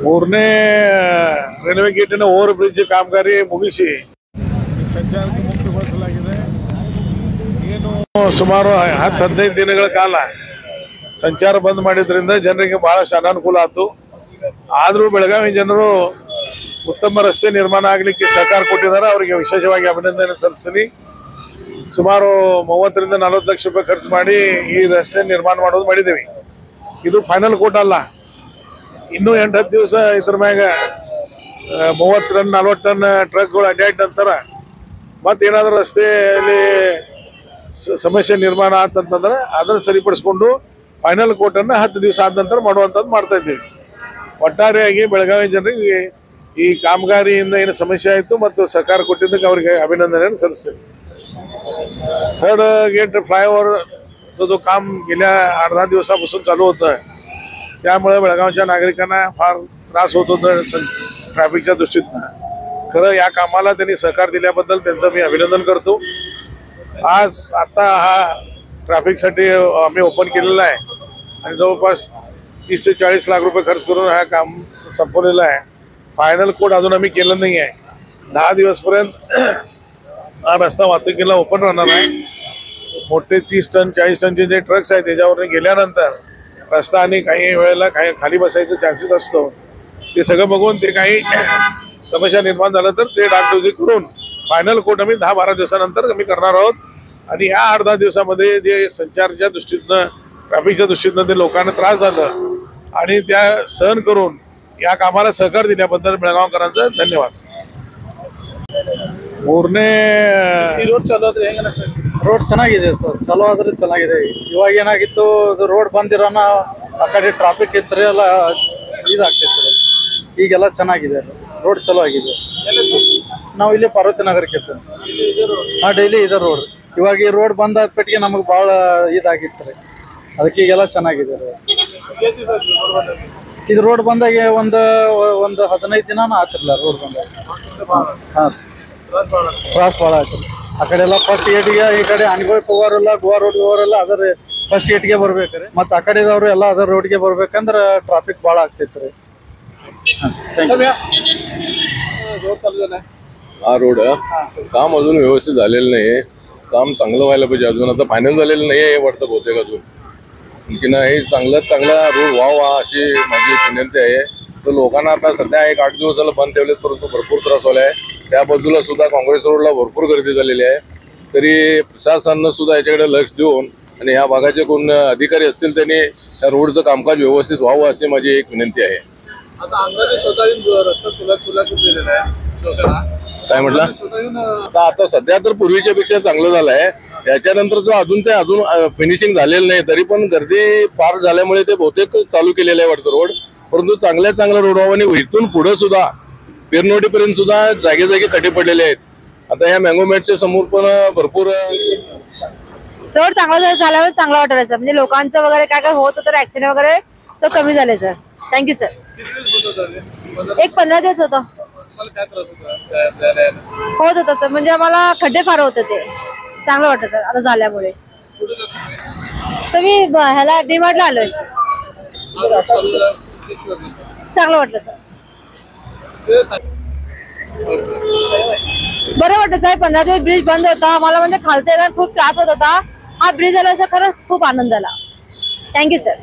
ಮೂರನೇ ರೈಲ್ವೆ ಗೇಟಿನ over bridge ಕಾಮಗಾರಿ ಮುಗಿಸಿ ಸಂಚಾರಕ್ಕೆ ಮುಕ್ತಗೊಳಿಸಲಾಗಿದೆ. ಏನು ಸುಮಾರು 10-15 ದಿನಗಳ ಕಾಲ ಸಂಚಾರ ಬಂದ್ ಮಾಡಿದ್ರಿಂದ ಜನರಿಗೆ ಬಹಳಷ್ಟು ಅನಾನುಕೂಲ ಆಯಿತು. ಆದರೂ ಬೆಳಗಾವಿ ಜನರು ಉತ್ತಮ ರಸ್ತೆ ನಿರ್ಮಾಣ ಆಗಲಿಕ್ಕೆ ಸಹಕಾರ ಕೊಟ್ಟಿದ್ದಾರೆ. ಅವರಿಗೆ ವಿಶೇಷವಾಗಿ ಅಭಿನಂದನೆ ಸಲ್ಲಿಸ್ತೀನಿ. ಸುಮಾರು 30 ರಿಂದ 40 ಲಕ್ಷ ರೂಪಾಯಿ ಖರ್ಚು ಮಾಡಿ ಈ ರಸ್ತೆ ನಿರ್ಮಾಣ ಮಾಡೋದು ಮಾಡಿದ್ದೀವಿ. ಇದು ಫೈನಲ್ ಕೋಟ್ ಅಲ್ಲ. ಇನ್ನೂ 8-10 ದಿವಸ ಇದ್ರ ಮ್ಯಾಗ 30 ಟನ್ 40 ಟನ್ ಟ್ರಕ್ಗಳು ಅಡ್ಡಾಡಿದ ನಂತರ ಮತ್ತೇನಾದ್ರೂ ರಸ್ತೆಯಲ್ಲಿ ಸಮಸ್ಯೆ ನಿರ್ಮಾಣ ಆತಂತಂದ್ರೆ ಅದನ್ನು ಸರಿಪಡಿಸ್ಕೊಂಡು ಫೈನಲ್ ಕೋಟನ್ನು 10 ದಿವಸ ಆದ ನಂತರ ಮಾಡುವಂಥದ್ದು ಮಾಡ್ತಾ ಇದ್ದೀವಿ. ಒಟ್ಟಾರೆಯಾಗಿ ಬೆಳಗಾವಿ ಜನರಿಗೆ ಈ ಕಾಮಗಾರಿಯಿಂದ ಏನು ಸಮಸ್ಯೆ ಆಯಿತು ಮತ್ತು ಸಹಕಾರ ಕೊಟ್ಟಿದ್ದಕ್ಕೆ ಅವರಿಗೆ अभिनंदन सಲ್ಲಿಸ್ತೀನಿ. थर्ड गेट फ्लायओव्हर जो काम गेल्या 8-10 दिवसापासून चालू होतं त्यामुळे बेळगावच्या नागरिकांना फार त्रास होत होता ट्रॅफिकच्या दृष्टीने. खरं या कामाला त्यांनी सहकार दिल्याबद्दल त्यांचं मी अभिनंदन करतो. आज आता हा ट्रॅफिकसाठी आम्ही ओपन केलेला आहे आणि जवळपास 30 ते 40 लाख रुपये खर्च करून हा काम संपवलेलं आहे. फायनल कोड अजून आम्ही केलं नाही आहे. 10 दिवसपर्यंत हा रस्ता वाहतुकीला ओपन राहणार आहे. मोठे 30 टन 40 टनचे जे ट्रक्स आहेत त्याच्यावर गेल्यानंतर रस्ता आणि काही वेळेला खाली बसायचं चान्सेस असतो. ते सगळं बघून ते काही समस्या निर्माण झालं तर ते डागडुजी करून फायनल कोट आम्ही 10-12 दिवसानंतर कमी करणार आहोत. आणि या 8-10 दिवसामध्ये जे संचारच्या दृष्टीनं ट्रॅफिकच्या दृष्टीनं ते लोकांना त्रास झालं आणि त्या सहन करून या कामाला सहकार दिल्याबद्दल बेळगावकरांचं धन्यवाद. ಮೂರನೇ ರೋಡ್ ಚಲೋ ಆದ್ರೆ ಹೆಂಗ ರೋಡ್ ಚೆನ್ನಾಗಿದೆ ಸರ್. ಚಲೋ ಆದ್ರೆ ಚೆನ್ನಾಗಿದೆ. ಇವಾಗ ಏನಾಗಿತ್ತು ರೋಡ್ ಬಂದಿರೋನ ಆ ಕಡೆ ಟ್ರಾಫಿಕ್ ಇದ್ರೆ ಎಲ್ಲ ಇದಾಗ್ತಿತ್ತು. ಈಗೆಲ್ಲ ಚೆನ್ನಾಗಿದೆ. ರೋಡ್ ಚಲೋ ಆಗಿದೆ. ನಾವು ಇಲ್ಲಿ ಪಾರ್ವತಿ ನಗರಕ್ಕೆ ಇರ್ತೀವಿ. ಡೈಲಿ ಇದೆ ರೋಡ್. ಇವಾಗ ಈ ರೋಡ್ ಬಂದಾದ್ಪಟ್ಟಿಗೆ ನಮಗೆ ಭಾಳ ಇದಾಗಿತ್ತು. ಅದಕ್ಕೆ ಈಗೆಲ್ಲ ಚೆನ್ನಾಗಿದೆ. ಇದು ರೋಡ್ ಬಂದಾಗ ಒಂದು 15 ದಿನಾನು ಆತಿರ್ಲಿಲ್ಲ ರೋಡ್ ಬಂದಾಗ. ಹಾಂ, ತ್ರಾಸ ಭಾಳ ಆಯ್ತು. ಆ ಕಡೆ ಎಲ್ಲ ಫಸ್ಟ್ ಗೇಟ್ಗೆ ಈ ಕಡೆ ಅನ್ಗೋಯ್ಗೆ ಹೋಗೋರೆಲ್ಲ ಗೋವಾ ರೋಡ್ಗೆ ಹೋಗೋರೆಲ್ಲ ಅದರ ಫಸ್ಟ್ ಗೇಟ್ಗೆ ಬರ್ಬೇಕ್ರಿ. ಮತ್ತು ಆ ಕಡೆದವರು ಎಲ್ಲ ಅದರ ರೋಡ್ಗೆ ಬರ್ಬೇಕಂದ್ರೆ ಟ್ರಾಫಿಕ್ ಭಾಳ ಆಗ್ತೈತೆ ರೀ. हा रोड काम अजून व्यवस्थित झालेलं नाही. काम चांगलं व्हायला पाहिजे. अजून आता फायनल झालेलं नाही आहे वाटतं बहुतेक. अजून आणखीन हे चांगला रोड व्हावा अशी माझी विनंती आहे. तर लोकांना आता सध्या 1-8 दिवस झालं बंद ठेवलेत परंतु भरपूर त्रास झाला आहे. त्या बाजूला सुद्धा काँग्रेस रोडला भरपूर गर्दी झालेली आहे. तरी प्रशासनानं सुद्धा याच्याकडे लक्ष देऊन आणि ह्या भागाचे कोण अधिकारी असतील त्यांनी त्या रोडचं कामकाज व्यवस्थित व्हावं अशी माझी एक विनंती आहे. काय म्हटलं? आता सध्या तर पूर्वीच्या पेक्षा चांगलं झालं आहे. त्याच्यानंतर जो अजून फिनिशिंग झालेलं नाही तरी पण गर्दी पार झाल्यामुळे ते बहुतेक चालू केलेलं आहे वाटतं रोड. परंतु चांगल्या रोड व्हावं आणि इथून पुढे सुद्धा पेरनोडीपर्यंत सुद्धा जागे खड्डे पडलेले आहेत. आता या मँगोमॅटच्या समोर पण भरपूर रोड चांगला झाल्यावर चांगला वाटत आहे सर. म्हणजे लोकांचं वगैरे काय होत होतं ऍक्सिडेंट वगैरे सब कमी झाले सर. Thank you sir. एक 15 दिवस होतं होत होतं सर. म्हणजे आम्हाला खड्डे फार होते ते चांगलं वाटतं सर आता झाल्यामुळे. सर मी ह्याला डीमार्टला आलोय. चांगलं वाटलं सर. बरं वाटतं साहेब. 15 दिवस ब्रिज बंद होता आम्हाला म्हणजे खालते खूप त्रास होत होता. हा ब्रिज आला सर खरंच खूप आनंद झाला. Thank you sir.